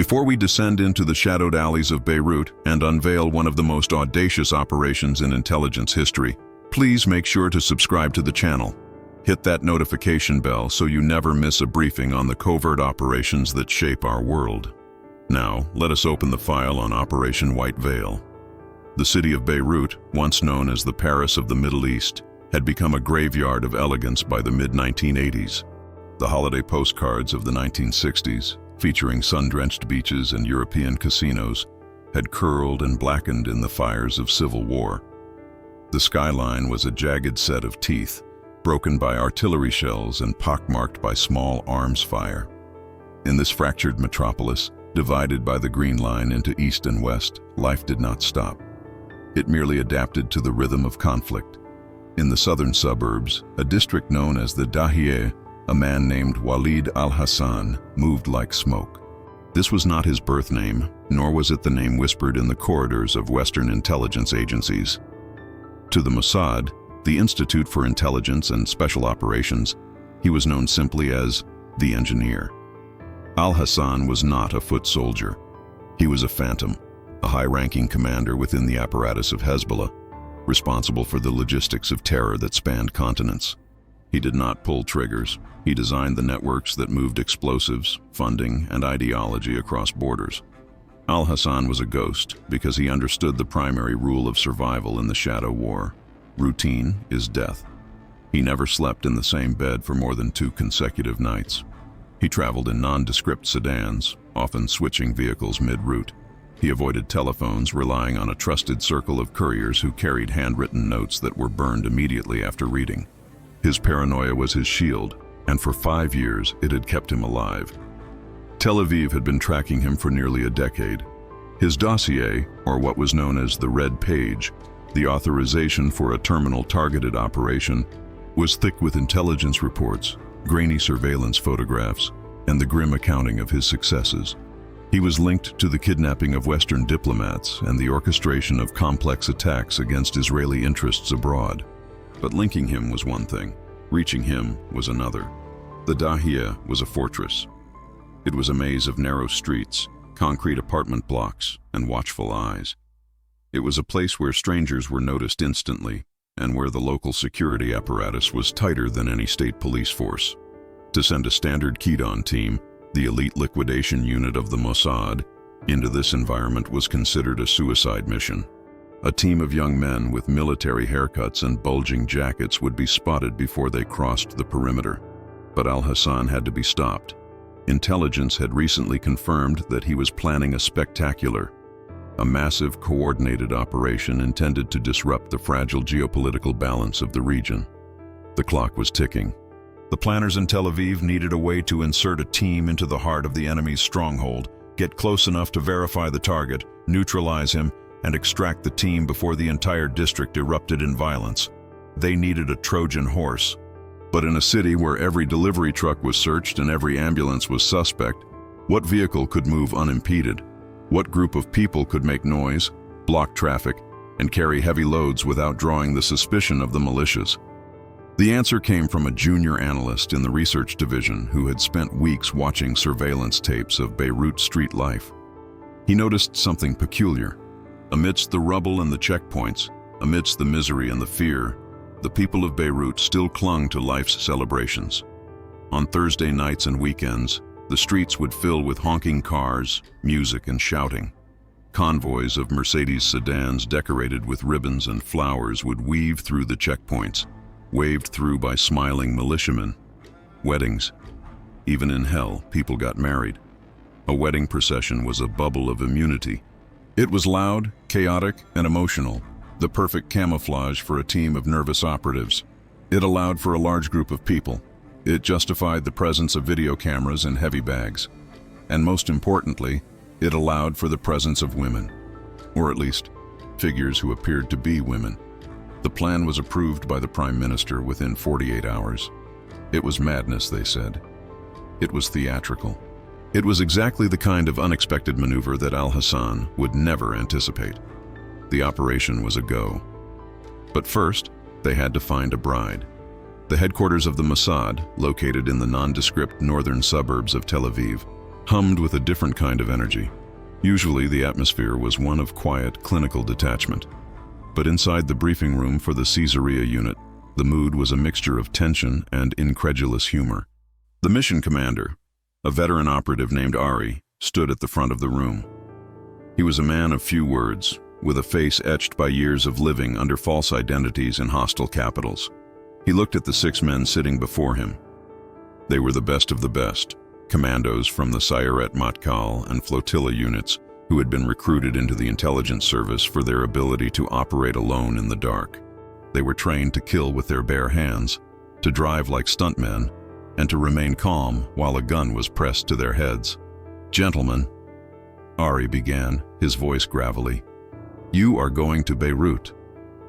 Before we descend into the shadowed alleys of Beirut and unveil one of the most audacious operations in intelligence history, please make sure to subscribe to the channel. Hit that notification bell so you never miss a briefing on the covert operations that shape our world. Now, let us open the file on Operation White Veil. The city of Beirut, once known as the Paris of the Middle East, had become a graveyard of elegance by the mid-1980s. The holiday postcards of the 1960s, featuring sun-drenched beaches and European casinos, had curled and blackened in the fires of civil war. The skyline was a jagged set of teeth, broken by artillery shells and pockmarked by small arms fire. In this fractured metropolis, divided by the Green Line into east and west, life did not stop. It merely adapted to the rhythm of conflict. In the southern suburbs, a district known as the Dahieh, a man named Walid al-Hassan moved like smoke. This was not his birth name, nor was it the name whispered in the corridors of Western intelligence agencies. To the Mossad, the Institute for Intelligence and Special Operations, he was known simply as the Engineer. Al-Hassan was not a foot soldier. He was a phantom, a high-ranking commander within the apparatus of Hezbollah, responsible for the logistics of terror that spanned continents. He did not pull triggers. He designed the networks that moved explosives, funding, and ideology across borders. Al-Hassan was a ghost because he understood the primary rule of survival in the shadow war. Routine is death. He never slept in the same bed for more than 2 consecutive nights. He traveled in nondescript sedans, often switching vehicles mid-route. He avoided telephones, relying on a trusted circle of couriers who carried handwritten notes that were burned immediately after reading. His paranoia was his shield, and for 5 years it had kept him alive. Tel Aviv had been tracking him for nearly a decade. His dossier, or what was known as the Red Page, the authorization for a terminal-targeted operation, was thick with intelligence reports, grainy surveillance photographs, and the grim accounting of his successes. He was linked to the kidnapping of Western diplomats and the orchestration of complex attacks against Israeli interests abroad. But linking him was one thing, reaching him was another. The Dahieh was a fortress. It was a maze of narrow streets, concrete apartment blocks, and watchful eyes. It was a place where strangers were noticed instantly, and where the local security apparatus was tighter than any state police force. To send a standard Kidon team, the elite liquidation unit of the Mossad, into this environment was considered a suicide mission. A team of young men with military haircuts and bulging jackets would be spotted before they crossed the perimeter. But Al-Hassan had to be stopped. Intelligence had recently confirmed that he was planning a spectacular, a massive coordinated operation intended to disrupt the fragile geopolitical balance of the region. The clock was ticking. The planners in Tel Aviv needed a way to insert a team into the heart of the enemy's stronghold, get close enough to verify the target, neutralize him, and extract the team before the entire district erupted in violence. They needed a Trojan horse. But in a city where every delivery truck was searched and every ambulance was suspect, what vehicle could move unimpeded? What group of people could make noise, block traffic, and carry heavy loads without drawing the suspicion of the militias? The answer came from a junior analyst in the research division who had spent weeks watching surveillance tapes of Beirut street life. He noticed something peculiar. Amidst the rubble and the checkpoints, amidst the misery and the fear, the people of Beirut still clung to life's celebrations. On Thursday nights and weekends, the streets would fill with honking cars, music, and shouting. Convoys of Mercedes sedans decorated with ribbons and flowers would weave through the checkpoints, waved through by smiling militiamen. Weddings. Even in hell, people got married. A wedding procession was a bubble of immunity. It was loud, chaotic, and emotional, the perfect camouflage for a team of nervous operatives. It allowed for a large group of people. It justified the presence of video cameras in heavy bags. And most importantly, it allowed for the presence of women, or at least figures who appeared to be women. The plan was approved by the Prime Minister within 48 hours. It was madness, they said. It was theatrical. It was exactly the kind of unexpected maneuver that Al-Hassan would never anticipate. The operation was a go. But first, they had to find a bride. The headquarters of the Mossad, located in the nondescript northern suburbs of Tel Aviv, hummed with a different kind of energy. Usually, the atmosphere was one of quiet, clinical detachment. But inside the briefing room for the Caesarea unit, the mood was a mixture of tension and incredulous humor. The mission commander, a veteran operative named Ari, stood at the front of the room. He was a man of few words, with a face etched by years of living under false identities in hostile capitals. He looked at the 6 men sitting before him. They were the best of the best, commandos from the Sayeret Matkal and flotilla units who had been recruited into the intelligence service for their ability to operate alone in the dark. They were trained to kill with their bare hands, to drive like stuntmen, and to remain calm while a gun was pressed to their heads. "Gentlemen," Ari began, his voice gravelly, "you are going to Beirut.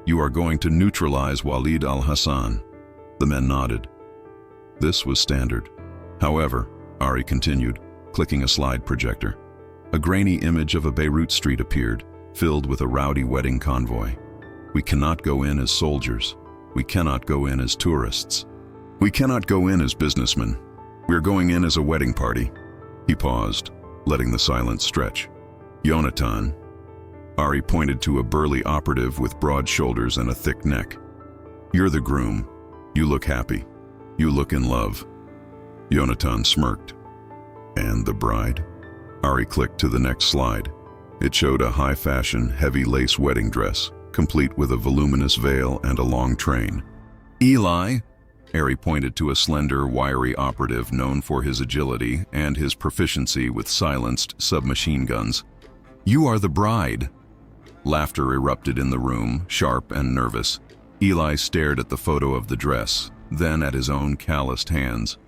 You are going to neutralize Walid al-Hassan." The men nodded. This was standard. However, Ari continued, clicking a slide projector. A grainy image of a Beirut street appeared, filled with a rowdy wedding convoy. "We cannot go in as soldiers. We cannot go in as tourists. We cannot go in as businessmen. We're going in as a wedding party." He paused, letting the silence stretch. "Yonatan." Ari pointed to a burly operative with broad shoulders and a thick neck. "You're the groom. You look happy. You look in love." Yonatan smirked. "And the bride?" Ari clicked to the next slide. It showed a high-fashion, heavy lace wedding dress, complete with a voluminous veil and a long train. "Eli," Ari pointed to a slender, wiry operative known for his agility and his proficiency with silenced submachine guns. "You are the bride." Laughter erupted in the room, sharp and nervous. Eli stared at the photo of the dress, then at his own calloused hands.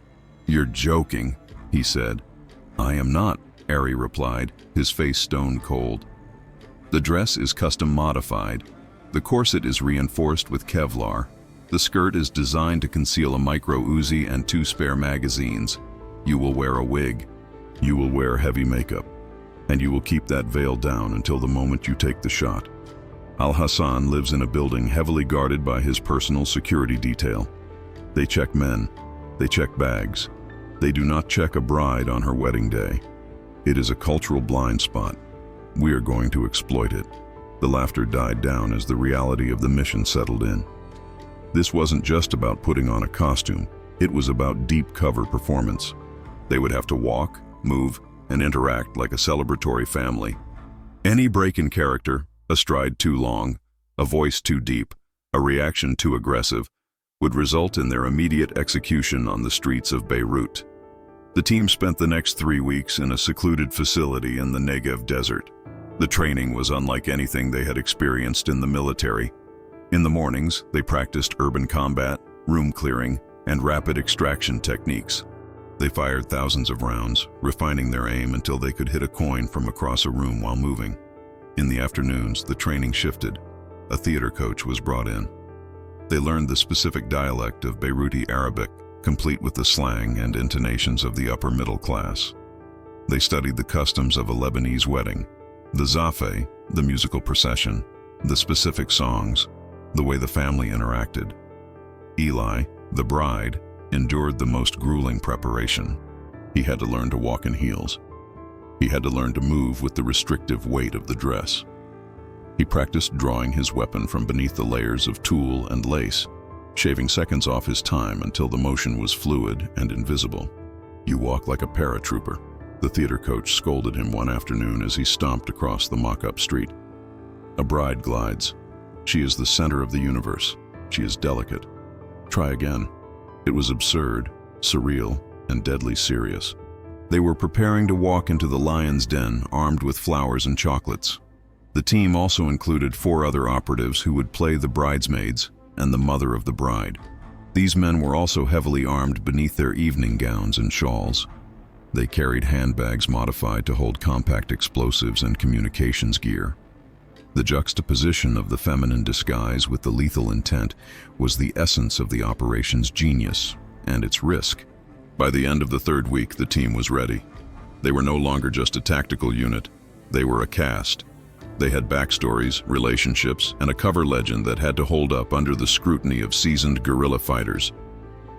"You're joking," he said. "I am not," Ari replied, his face stone cold. "The dress is custom modified. The corset is reinforced with Kevlar. The skirt is designed to conceal a micro Uzi and 2 spare magazines. You will wear a wig. You will wear heavy makeup. And you will keep that veil down until the moment you take the shot. Al-Hassan lives in a building heavily guarded by his personal security detail. They check men. They check bags. They do not check a bride on her wedding day. It is a cultural blind spot. We are going to exploit it." The laughter died down as the reality of the mission settled in. This wasn't just about putting on a costume. It was about deep cover performance. They would have to walk, move, and interact like a celebratory family. Any break in character, a stride too long, a voice too deep, a reaction too aggressive, would result in their immediate execution on the streets of Beirut. The team spent the next 3 weeks in a secluded facility in the Negev desert. The training was unlike anything they had experienced in the military. In the mornings, they practiced urban combat, room clearing, and rapid extraction techniques. They fired thousands of rounds, refining their aim until they could hit a coin from across a room while moving. In the afternoons, the training shifted. A theater coach was brought in. They learned the specific dialect of Beiruti Arabic, complete with the slang and intonations of the upper middle class. They studied the customs of a Lebanese wedding, the zafeh, the musical procession, the specific songs, the way the family interacted. Eli, the bride, endured the most grueling preparation. He had to learn to walk in heels. He had to learn to move with the restrictive weight of the dress. He practiced drawing his weapon from beneath the layers of tulle and lace, shaving seconds off his time until the motion was fluid and invisible. "You walk like a paratrooper," the theater coach scolded him one afternoon as he stomped across the mock-up street. "A bride glides. She is the center of the universe. She is delicate. Try again." It was absurd, surreal, and deadly serious. They were preparing to walk into the lion's den armed with flowers and chocolates. The team also included 4 other operatives who would play the bridesmaids and the mother of the bride. These men were also heavily armed beneath their evening gowns and shawls. They carried handbags modified to hold compact explosives and communications gear. The juxtaposition of the feminine disguise with the lethal intent was the essence of the operation's genius and its risk. By the end of the 3rd week, the team was ready. They were no longer just a tactical unit. They were a cast. They had backstories, relationships, and a cover legend that had to hold up under the scrutiny of seasoned guerrilla fighters.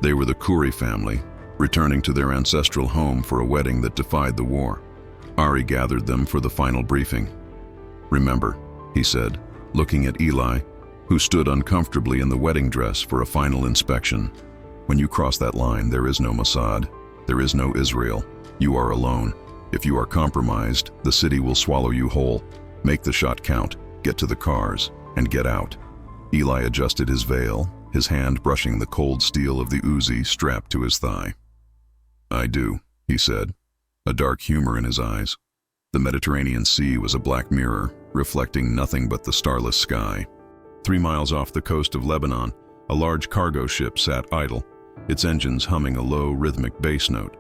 They were the Khoury family, returning to their ancestral home for a wedding that defied the war. Ari gathered them for the final briefing. "Remember," he said, looking at Eli, who stood uncomfortably in the wedding dress for a final inspection. "When you cross that line, there is no Mossad. There is no Israel. You are alone. If you are compromised, the city will swallow you whole. Make the shot count, get to the cars, and get out." Eli adjusted his veil, his hand brushing the cold steel of the Uzi strapped to his thigh. "I do," he said, a dark humor in his eyes. The Mediterranean Sea was a black mirror, reflecting nothing but the starless sky. 3 miles off the coast of Lebanon, a large cargo ship sat idle, its engines humming a low, rhythmic bass note.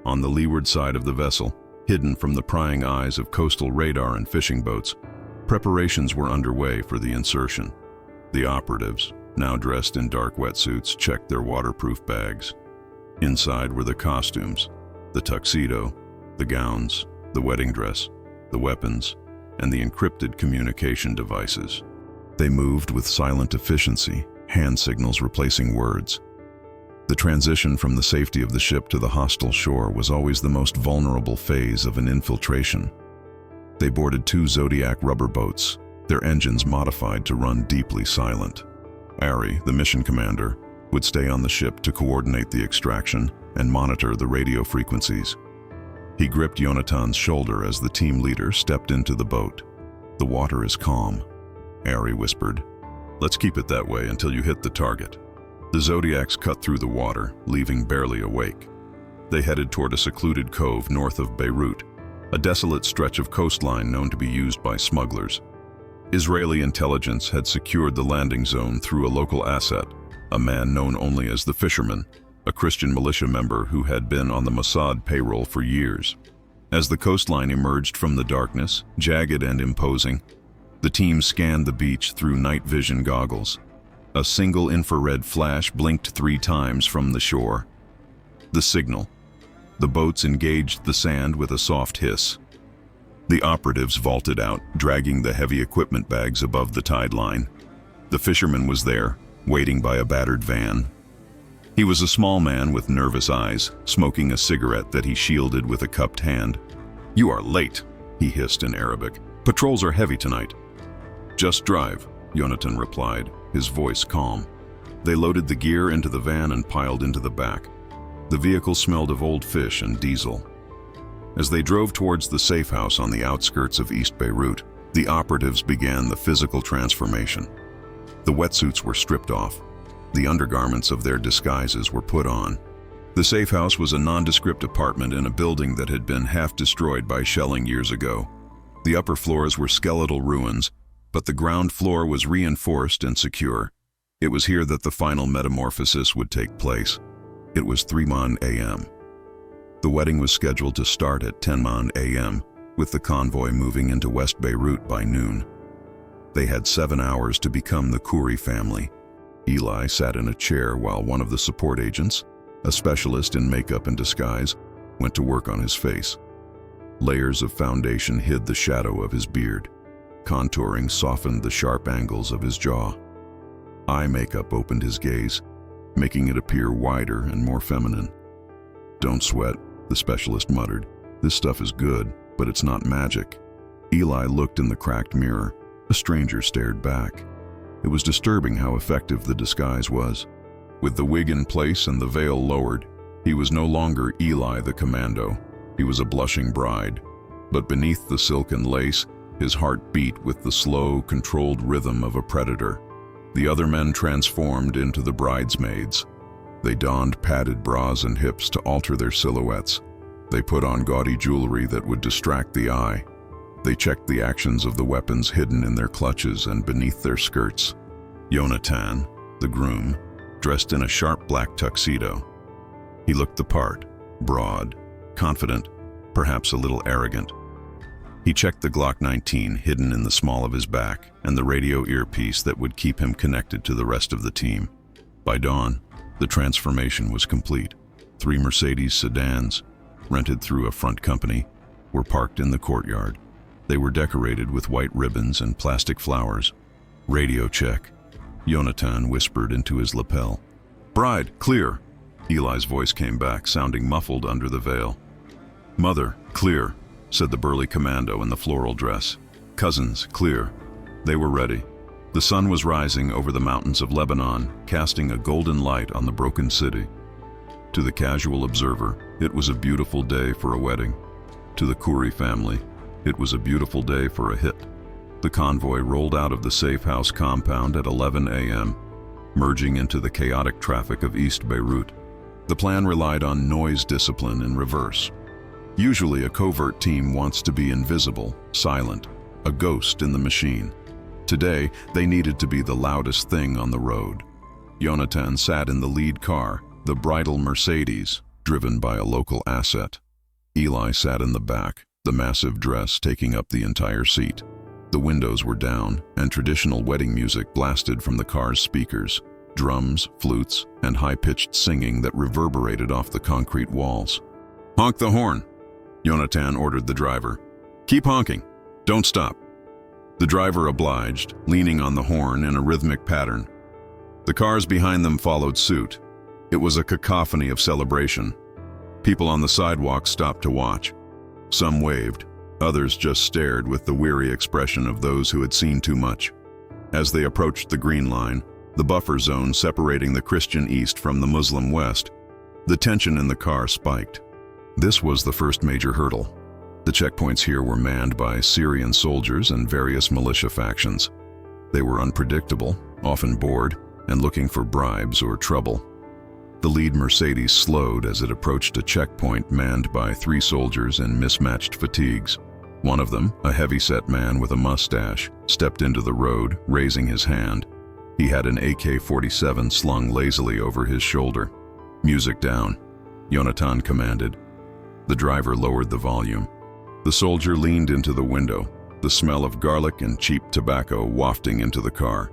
On the leeward side of the vessel, hidden from the prying eyes of coastal radar and fishing boats, preparations were underway for the insertion. The operatives, now dressed in dark wetsuits, checked their waterproof bags. Inside were the costumes, the tuxedo, the gowns, the wedding dress, the weapons, and the encrypted communication devices. They moved with silent efficiency, hand signals replacing words. The transition from the safety of the ship to the hostile shore was always the most vulnerable phase of an infiltration. They boarded 2 Zodiac rubber boats, their engines modified to run deeply silent. Ari, the mission commander, would stay on the ship to coordinate the extraction and monitor the radio frequencies. He gripped Yonatan's shoulder as the team leader stepped into the boat. "The water is calm," Ari whispered. "Let's keep it that way until you hit the target." The Zodiacs cut through the water, leaving barely a wake. They headed toward a secluded cove north of Beirut, a desolate stretch of coastline known to be used by smugglers. Israeli intelligence had secured the landing zone through a local asset, a man known only as the Fisherman, a Christian militia member who had been on the Mossad payroll for years. As the coastline emerged from the darkness, jagged and imposing, the team scanned the beach through night vision goggles. A single infrared flash blinked 3 times from the shore. The signal. The boats engaged the sand with a soft hiss. The operatives vaulted out, dragging the heavy equipment bags above the tide line. The fisherman was there, waiting by a battered van. He was a small man with nervous eyes, smoking a cigarette that he shielded with a cupped hand. "You are late," he hissed in Arabic. "Patrols are heavy tonight." "Just drive," Yonatan replied, his voice calm. They loaded the gear into the van and piled into the back. The vehicle smelled of old fish and diesel. As they drove towards the safe house on the outskirts of East Beirut, the operatives began the physical transformation. The wetsuits were stripped off. The undergarments of their disguises were put on. The safe house was a nondescript apartment in a building that had been half destroyed by shelling years ago. The upper floors were skeletal ruins, but the ground floor was reinforced and secure. It was here that the final metamorphosis would take place. It was 3 a.m. The wedding was scheduled to start at 10 a.m., with the convoy moving into West Beirut by noon. They had 7 hours to become the Khoury family. Eli sat in a chair while one of the support agents, a specialist in makeup and disguise, went to work on his face. Layers of foundation hid the shadow of his beard. Contouring softened the sharp angles of his jaw. Eye makeup opened his gaze, making it appear wider and more feminine. "Don't sweat," the specialist muttered. "This stuff is good, but it's not magic." Eli looked in the cracked mirror. A stranger stared back. It was disturbing how effective the disguise was. With the wig in place and the veil lowered, he was no longer Eli the commando. He was a blushing bride. But beneath the silken lace, his heart beat with the slow, controlled rhythm of a predator. The other men transformed into the bridesmaids. They donned padded bras and hips to alter their silhouettes. They put on gaudy jewelry that would distract the eye. They checked the actions of the weapons hidden in their clutches and beneath their skirts. Yonatan, the groom, dressed in a sharp black tuxedo. He looked the part, broad, confident, perhaps a little arrogant. He checked the Glock 19 hidden in the small of his back and the radio earpiece that would keep him connected to the rest of the team. By dawn, the transformation was complete. 3 Mercedes sedans, rented through a front company, were parked in the courtyard. They were decorated with white ribbons and plastic flowers. "Radio check," Yonatan whispered into his lapel. "Bride, clear." Eli's voice came back, sounding muffled under the veil. "Mother, clear," said the burly commando in the floral dress. "Cousins, clear." They were ready. The sun was rising over the mountains of Lebanon, casting a golden light on the broken city. To the casual observer, it was a beautiful day for a wedding. To the Khoury family, it was a beautiful day for a hit. The convoy rolled out of the safe house compound at 11 a.m., merging into the chaotic traffic of East Beirut. The plan relied on noise discipline in reverse. Usually a covert team wants to be invisible, silent, a ghost in the machine. Today, they needed to be the loudest thing on the road. Yonatan sat in the lead car, the bridal Mercedes, driven by a local asset. Eli sat in the back, the massive dress taking up the entire seat. The windows were down, and traditional wedding music blasted from the car's speakers, drums, flutes, and high-pitched singing that reverberated off the concrete walls. "Honk the horn," Yonatan ordered the driver. "Keep honking. Don't stop." The driver obliged, leaning on the horn in a rhythmic pattern. The cars behind them followed suit. It was a cacophony of celebration. People on the sidewalk stopped to watch. Some waved. Others just stared with the weary expression of those who had seen too much. As they approached the green line, the buffer zone separating the Christian East from the Muslim West, the tension in the car spiked. This was the first major hurdle. The checkpoints here were manned by Syrian soldiers and various militia factions. They were unpredictable, often bored, and looking for bribes or trouble. The lead Mercedes slowed as it approached a checkpoint manned by 3 soldiers in mismatched fatigues. One of them, a heavy-set man with a mustache, stepped into the road, raising his hand. He had an AK-47 slung lazily over his shoulder. "Music down," Yonatan commanded. The driver lowered the volume. The soldier leaned into the window, the smell of garlic and cheap tobacco wafting into the car.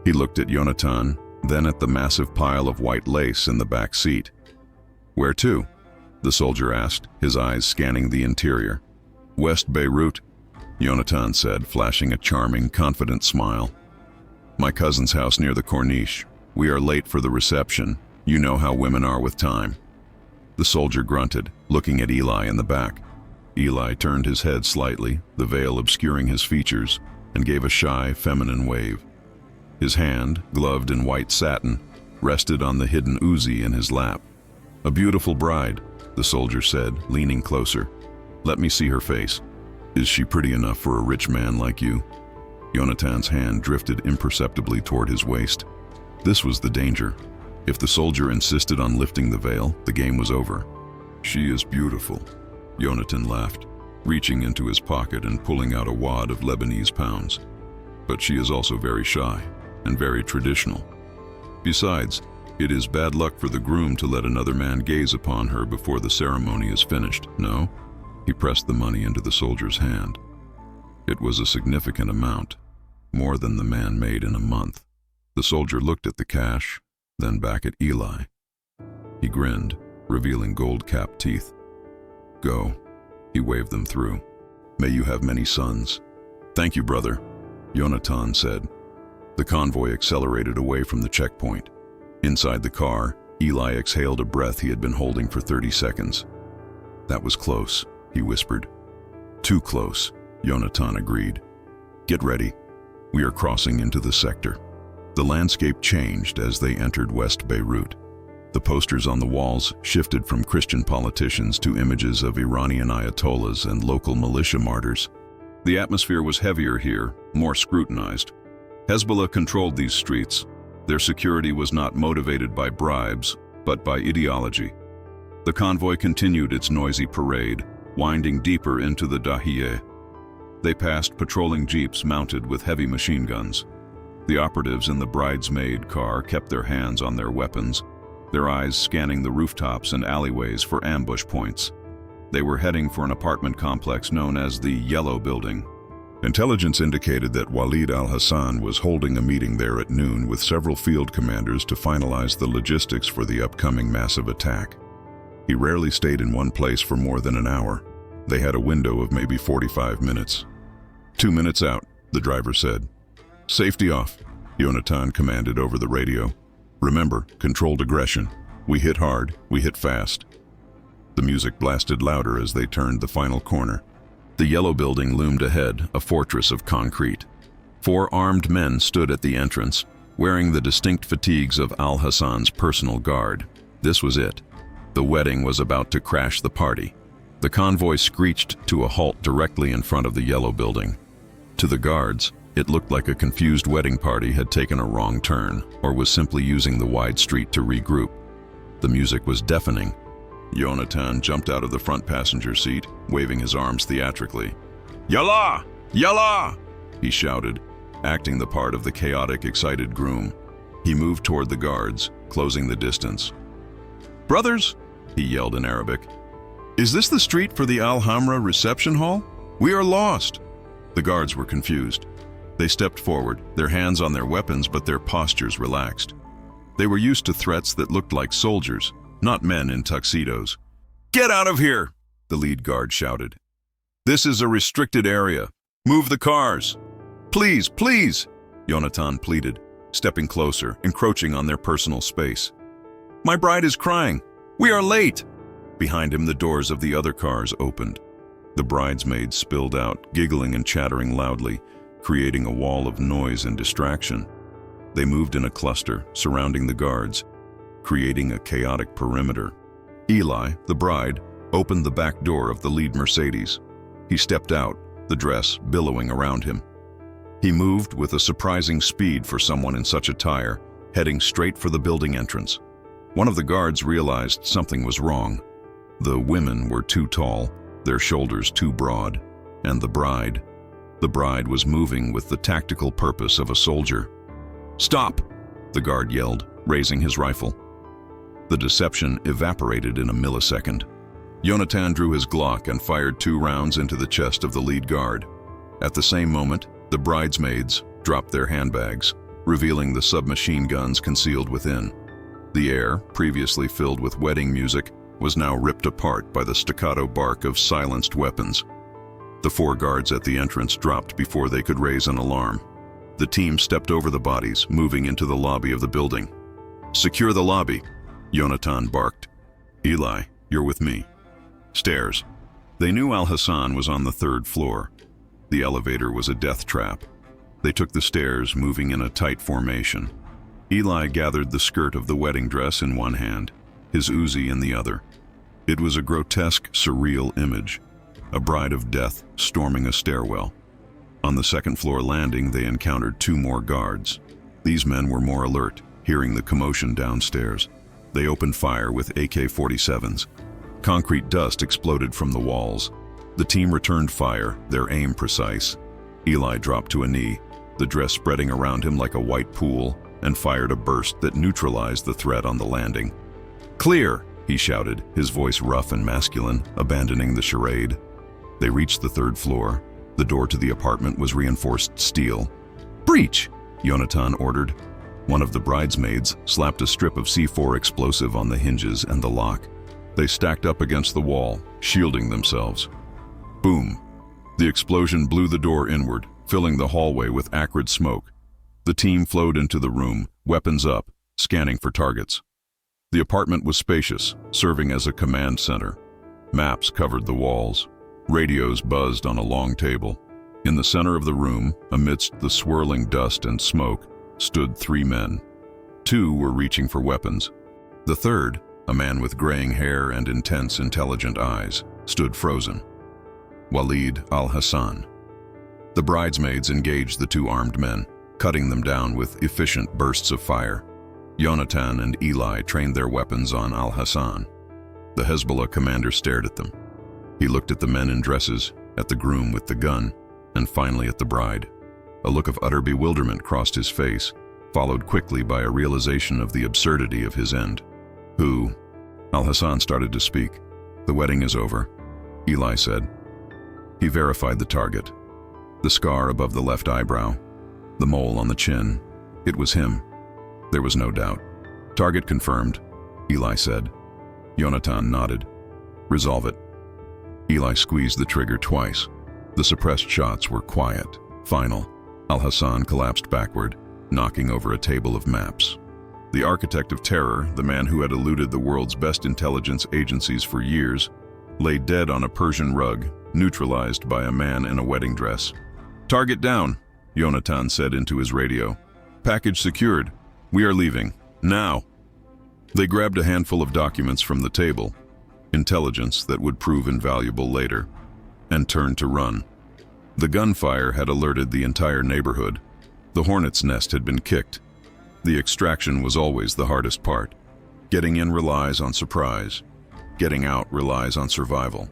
He looked at Yonatan, then at the massive pile of white lace in the back seat. "Where to?" the soldier asked, his eyes scanning the interior. "West Beirut," Yonatan said, flashing a charming, confident smile. "My cousin's house near the Corniche. We are late for the reception. You know how women are with time." The soldier grunted, looking at Eli in the back. Eli turned his head slightly, the veil obscuring his features, and gave a shy, feminine wave. His hand, gloved in white satin, rested on the hidden Uzi in his lap. "A beautiful bride," the soldier said, leaning closer. "Let me see her face. Is she pretty enough for a rich man like you?" Yonatan's hand drifted imperceptibly toward his waist. This was the danger. If the soldier insisted on lifting the veil, the game was over. "She is beautiful," Yonatan laughed, reaching into his pocket and pulling out a wad of Lebanese pounds. "But she is also very shy and very traditional. Besides, it is bad luck for the groom to let another man gaze upon her before the ceremony is finished, no?" He pressed the money into the soldier's hand. It was a significant amount, more than the man made in a month. The soldier looked at the cash, then back at Eli. He grinned, revealing gold-capped teeth. "Go," he waved them through. "May you have many sons." "Thank you, brother," Yonatan said. The convoy accelerated away from the checkpoint. Inside the car, Eli exhaled a breath he had been holding for 30 seconds. "That was close," he whispered. "Too close," Yonatan agreed. "Get ready. We are crossing into the sector." The landscape changed as they entered West Beirut. The posters on the walls shifted from Christian politicians to images of Iranian ayatollahs and local militia martyrs. The atmosphere was heavier here, more scrutinized. Hezbollah controlled these streets. Their security was not motivated by bribes, but by ideology. The convoy continued its noisy parade, winding deeper into the Dahieh. They passed patrolling jeeps mounted with heavy machine guns. The operatives in the bridesmaid car kept their hands on their weapons, their eyes scanning the rooftops and alleyways for ambush points. They were heading for an apartment complex known as the Yellow Building. Intelligence indicated that Walid al-Hassan was holding a meeting there at noon with several field commanders to finalize the logistics for the upcoming massive attack. He rarely stayed in one place for more than an hour. They had a window of maybe 45 minutes. 2 minutes out, the driver said. "Safety off," Yonatan commanded over the radio. "Remember, controlled aggression. We hit hard, we hit fast. The music blasted louder as they turned the final corner. The yellow building loomed ahead, a fortress of concrete. 4 armed men stood at the entrance, wearing the distinct fatigues of Al-Hassan's personal guard. This was it. The wedding was about to crash the party. The convoy screeched to a halt directly in front of the yellow building. To the guards, it looked like a confused wedding party had taken a wrong turn or was simply using the wide street to regroup. The music was deafening. Yonatan jumped out of the front passenger seat, waving his arms theatrically. "Yallah! Yallah!" he shouted, acting the part of the chaotic, excited groom. He moved toward the guards, closing the distance. "Brothers," he yelled in Arabic, "is this the street for the Al-Hamra reception hall? We are lost." The guards were confused. They stepped forward, their hands on their weapons, but their postures relaxed. They were used to threats that looked like soldiers, not men in tuxedos. "Get out of here!" the lead guard shouted. "This is a restricted area. Move the cars." "Please, please," Yonatan pleaded, stepping closer, encroaching on their personal space. "My bride is crying. We are late." Behind him, the doors of the other cars opened. The bridesmaids spilled out, giggling and chattering loudly, creating a wall of noise and distraction. They moved in a cluster, surrounding the guards, creating a chaotic perimeter. Eli, the bride, opened the back door of the lead Mercedes. He stepped out, the dress billowing around him. He moved with a surprising speed for someone in such attire, heading straight for the building entrance. One of the guards realized something was wrong. The women were too tall, their shoulders too broad, and the bride was moving with the tactical purpose of a soldier. "Stop!" the guard yelled, raising his rifle. The deception evaporated in a millisecond. Yonatan drew his Glock and fired 2 rounds into the chest of the lead guard. At the same moment, the bridesmaids dropped their handbags, revealing the submachine guns concealed within. The air, previously filled with wedding music, was now ripped apart by the staccato bark of silenced weapons. The 4 guards at the entrance dropped before they could raise an alarm. The team stepped over the bodies, moving into the lobby of the building. "Secure the lobby," Yonatan barked. "Eli, you're with me." Stairs. They knew Al-Hassan was on the 3rd floor. The elevator was a death trap. They took the stairs, moving in a tight formation. Eli gathered the skirt of the wedding dress in one hand, his Uzi in the other. It was a grotesque, surreal image, a bride of death storming a stairwell. On the 2nd floor landing, they encountered 2 more guards. These men were more alert, hearing the commotion downstairs. They opened fire with AK-47s. Concrete dust exploded from the walls. The team returned fire, their aim precise. Eli dropped to a knee, the dress spreading around him like a white pool, and fired a burst that neutralized the threat on the landing. "Clear!" he shouted, his voice rough and masculine, abandoning the charade. They reached the 3rd floor. The door to the apartment was reinforced steel. "Breach!" Yonatan ordered. One of the bridesmaids slapped a strip of C4 explosive on the hinges and the lock. They stacked up against the wall, shielding themselves. Boom! The explosion blew the door inward, filling the hallway with acrid smoke. The team flowed into the room, weapons up, scanning for targets. The apartment was spacious, serving as a command center. Maps covered the walls. Radios buzzed on a long table. In the center of the room, amidst the swirling dust and smoke, stood 3 men. 2 were reaching for weapons. The 3rd, a man with graying hair and intense, intelligent eyes, stood frozen. Walid Al-Hassan. The bridesmaids engaged the 2 armed men, cutting them down with efficient bursts of fire. Yonatan and Eli trained their weapons on Al-Hassan. The Hezbollah commander stared at them. He looked at the men in dresses, at the groom with the gun, and finally at the bride. A look of utter bewilderment crossed his face, followed quickly by a realization of the absurdity of his end. "Who?" Al-Hassan started to speak. "The wedding is over," Eli said. He verified the target. The scar above the left eyebrow, the mole on the chin. It was him. There was no doubt. "Target confirmed," Eli said. Yonatan nodded. "Resolve it." Eli squeezed the trigger twice. The suppressed shots were quiet, final. Al-Hassan collapsed backward, knocking over a table of maps. The architect of terror, the man who had eluded the world's best intelligence agencies for years, lay dead on a Persian rug, neutralized by a man in a wedding dress. "Target down," Yonatan said into his radio. "Package secured. We are leaving. Now." They grabbed a handful of documents from the table, intelligence that would prove invaluable later, and turned to run. The gunfire had alerted the entire neighborhood. The hornet's nest had been kicked. The extraction was always the hardest part. Getting in relies on surprise. Getting out relies on survival.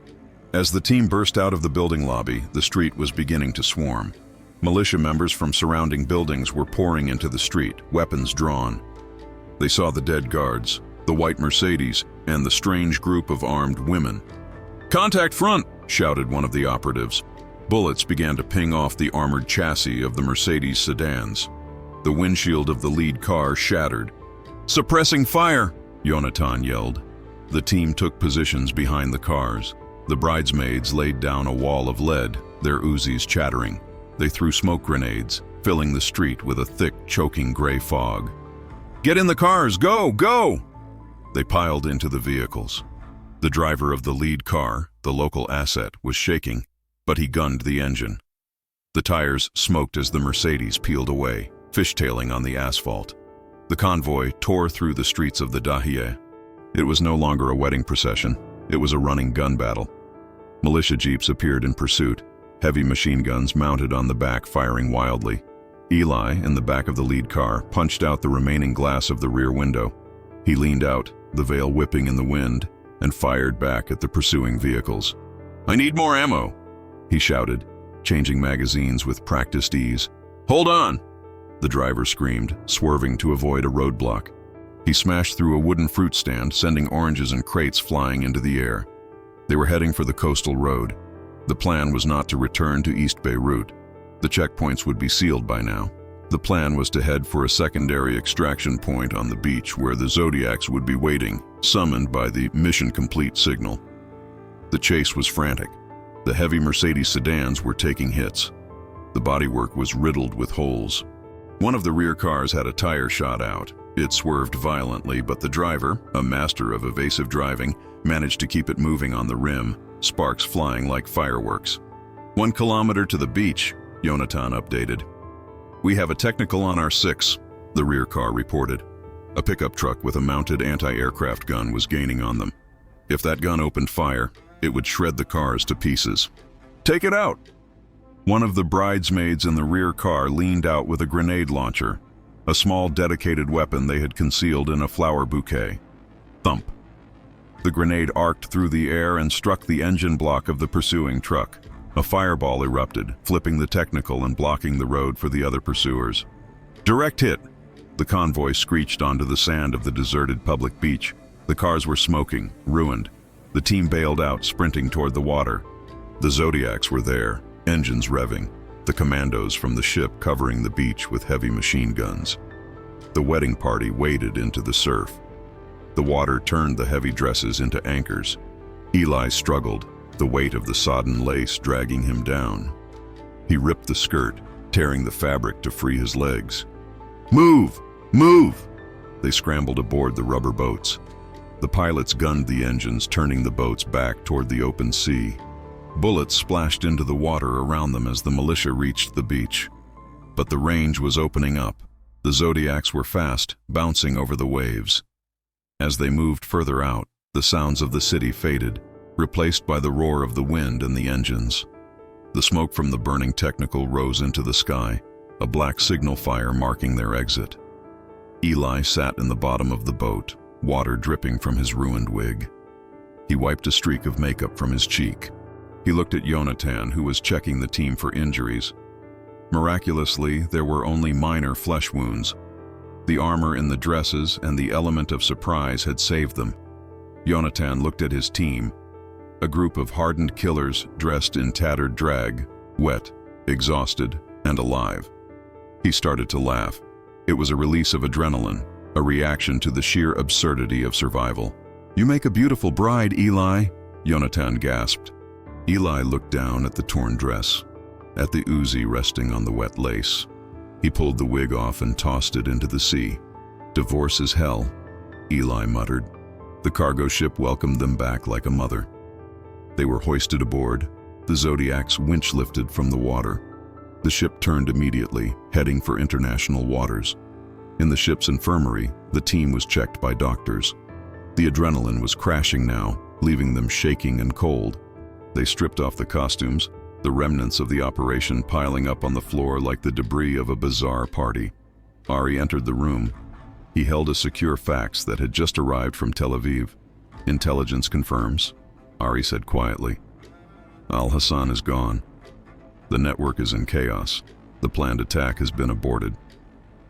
As the team burst out of the building lobby, the street was beginning to swarm. Militia members from surrounding buildings were pouring into the street, weapons drawn. They saw the dead guards, the white Mercedes, and the strange group of armed women. "Contact front!" shouted one of the operatives. Bullets began to ping off the armored chassis of the Mercedes sedans. The windshield of the lead car shattered. "Suppressing fire!" Yonatan yelled. The team took positions behind the cars. The bridesmaids laid down a wall of lead, their Uzis chattering. They threw smoke grenades, filling the street with a thick, choking gray fog. "Get in the cars! Go! Go!" They piled into the vehicles. The driver of the lead car, the local asset, was shaking, but he gunned the engine. The tires smoked as the Mercedes peeled away, fishtailing on the asphalt. The convoy tore through the streets of the Dahieh. It was no longer a wedding procession. It was a running gun battle. Militia jeeps appeared in pursuit, heavy machine guns mounted on the back firing wildly. Eli, in the back of the lead car, punched out the remaining glass of the rear window. He leaned out, the veil whipping in the wind, and fired back at the pursuing vehicles. "I need more ammo," he shouted, changing magazines with practiced ease. "Hold on!" the driver screamed, swerving to avoid a roadblock. He smashed through a wooden fruit stand, sending oranges and crates flying into the air. They were heading for the coastal road. The plan was not to return to East Beirut. The checkpoints would be sealed by now. The plan was to head for a secondary extraction point on the beach where the Zodiacs would be waiting, summoned by the mission complete signal. The chase was frantic. The heavy Mercedes sedans were taking hits. The bodywork was riddled with holes. One of the rear cars had a tire shot out. It swerved violently, but the driver, a master of evasive driving, managed to keep it moving on the rim, sparks flying like fireworks. 1 kilometer to the beach, Yonatan updated. "We have a technical on our 6, the rear car reported. A pickup truck with a mounted anti-aircraft gun was gaining on them. If that gun opened fire, it would shred the cars to pieces. "Take it out!" One of the bridesmaids in the rear car leaned out with a grenade launcher, a small dedicated weapon they had concealed in a flower bouquet. Thump. The grenade arced through the air and struck the engine block of the pursuing truck. A fireball erupted, flipping the technical and blocking the road for the other pursuers. "Direct hit!" The convoy screeched onto the sand of the deserted public beach. The cars were smoking, ruined. The team bailed out, sprinting toward the water. The Zodiacs were there, engines revving, the commandos from the ship covering the beach with heavy machine guns. The wedding party waded into the surf. The water turned the heavy dresses into anchors. Eli struggled, the weight of the sodden lace dragging him down. He ripped the skirt, tearing the fabric to free his legs. "Move! Move!" They scrambled aboard the rubber boats. The pilots gunned the engines, turning the boats back toward the open sea. Bullets splashed into the water around them as the militia reached the beach. But the range was opening up. The Zodiacs were fast, bouncing over the waves. As they moved further out, the sounds of the city faded, replaced by the roar of the wind and the engines. The smoke from the burning technical rose into the sky, a black signal fire marking their exit. Eli sat in the bottom of the boat, water dripping from his ruined wig. He wiped a streak of makeup from his cheek. He looked at Yonatan, who was checking the team for injuries. Miraculously, there were only minor flesh wounds. The armor in the dresses and the element of surprise had saved them. Yonatan looked at his team, a group of hardened killers dressed in tattered drag, wet, exhausted, and alive. He started to laugh. It was a release of adrenaline, a reaction to the sheer absurdity of survival. "You make a beautiful bride, Eli," Yonatan gasped. Eli looked down at the torn dress, at the Uzi resting on the wet lace. He pulled the wig off and tossed it into the sea. Divorce is hell, Eli muttered. The cargo ship welcomed them back like a mother. They were hoisted aboard, the Zodiac's winch lifted from the water. The ship turned immediately, heading for international waters. In the ship's infirmary, the team was checked by doctors. The adrenaline was crashing now, leaving them shaking and cold. They stripped off the costumes, the remnants of the operation piling up on the floor like the debris of a bizarre party. Ari entered the room. He held a secure fax that had just arrived from Tel Aviv. Intelligence confirms, Ari said quietly. Al-Hassan is gone. The network is in chaos. The planned attack has been aborted.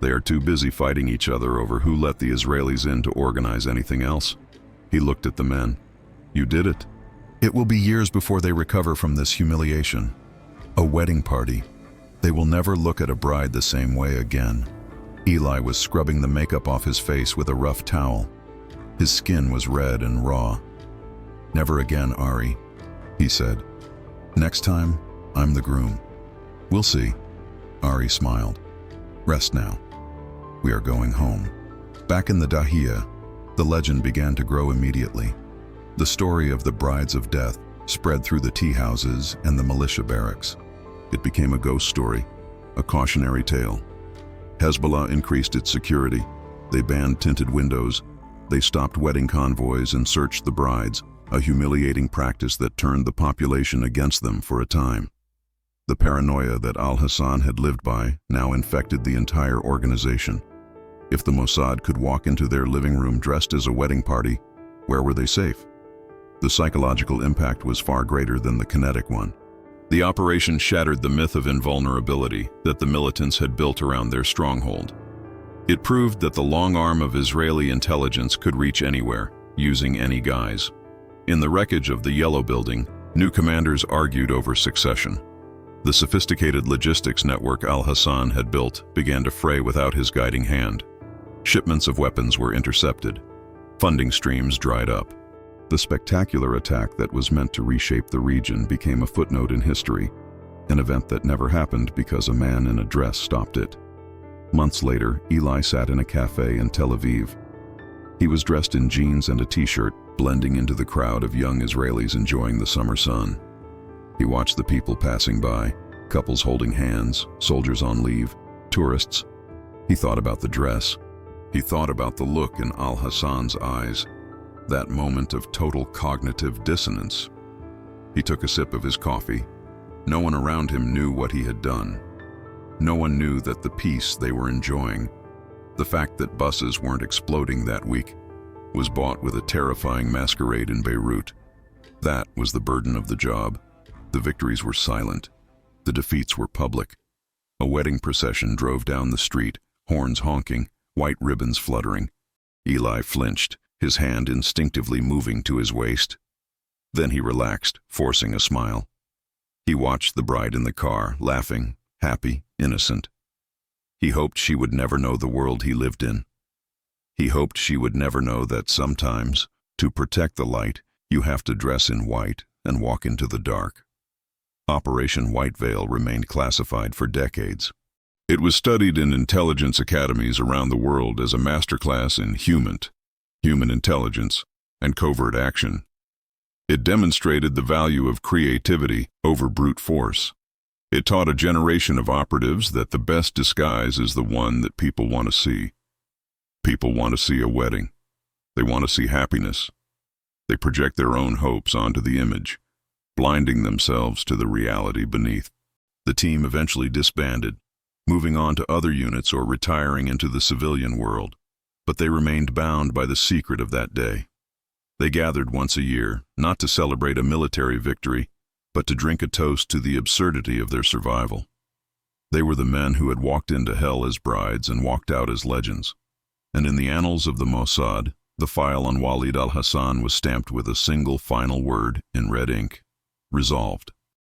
They are too busy fighting each other over who let the Israelis in to organize anything else. He looked at the men. You did it. It will be years before they recover from this humiliation. A wedding party. They will never look at a bride the same way again. Eli was scrubbing the makeup off his face with a rough towel. His skin was red and raw. Never again, Ari, he said. Next time, I'm the groom. We'll see. Ari smiled. Rest now. We are going home. Back in the Dahiya, the legend began to grow immediately. The story of the brides of death spread through the tea houses and the militia barracks. It became a ghost story, a cautionary tale. Hezbollah increased its security. They banned tinted windows. They stopped wedding convoys and searched the brides, a humiliating practice that turned the population against them for a time. The paranoia that Al-Hassan had lived by now infected the entire organization. If the Mossad could walk into their living room dressed as a wedding party, where were they safe? The psychological impact was far greater than the kinetic one. The operation shattered the myth of invulnerability that the militants had built around their stronghold. It proved that the long arm of Israeli intelligence could reach anywhere, using any guise. In the wreckage of the Yellow Building, new commanders argued over succession. The sophisticated logistics network Al-Hassan had built began to fray without his guiding hand. Shipments of weapons were intercepted. Funding streams dried up. The spectacular attack that was meant to reshape the region became a footnote in history, an event that never happened because a man in a dress stopped it. Months later, Eli sat in a cafe in Tel Aviv. He was dressed in jeans and a t-shirt, blending into the crowd of young Israelis enjoying the summer sun. He watched the people passing by, couples holding hands, soldiers on leave, tourists. He thought about the dress. He thought about the look in Al-Hassan's eyes, that moment of total cognitive dissonance. He took a sip of his coffee. No one around him knew what he had done. No one knew that the peace they were enjoying, the fact that buses weren't exploding that week, was bought with a terrifying masquerade in Beirut. That was the burden of the job. The victories were silent. The defeats were public. A wedding procession drove down the street, horns honking, white ribbons fluttering. Eli flinched, his hand instinctively moving to his waist. Then he relaxed, forcing a smile. He watched the bride in the car, laughing, happy, innocent. He hoped she would never know the world he lived in. He hoped she would never know that sometimes, to protect the light, you have to dress in white and walk into the dark. Operation White Veil remained classified for decades. It was studied in intelligence academies around the world as a masterclass in human intelligence, and covert action. It demonstrated the value of creativity over brute force. It taught a generation of operatives that the best disguise is the one that people want to see. People want to see a wedding. They want to see happiness. They project their own hopes onto the image, blinding themselves to the reality beneath. The team eventually disbanded, moving on to other units or retiring into the civilian world, but they remained bound by the secret of that day. They gathered once a year, not to celebrate a military victory, but to drink a toast to the absurdity of their survival. They were the men who had walked into hell as brides and walked out as legends. And in the annals of the Mossad, the file on Walid al-Hassan was stamped with a single final word in red ink: resolved.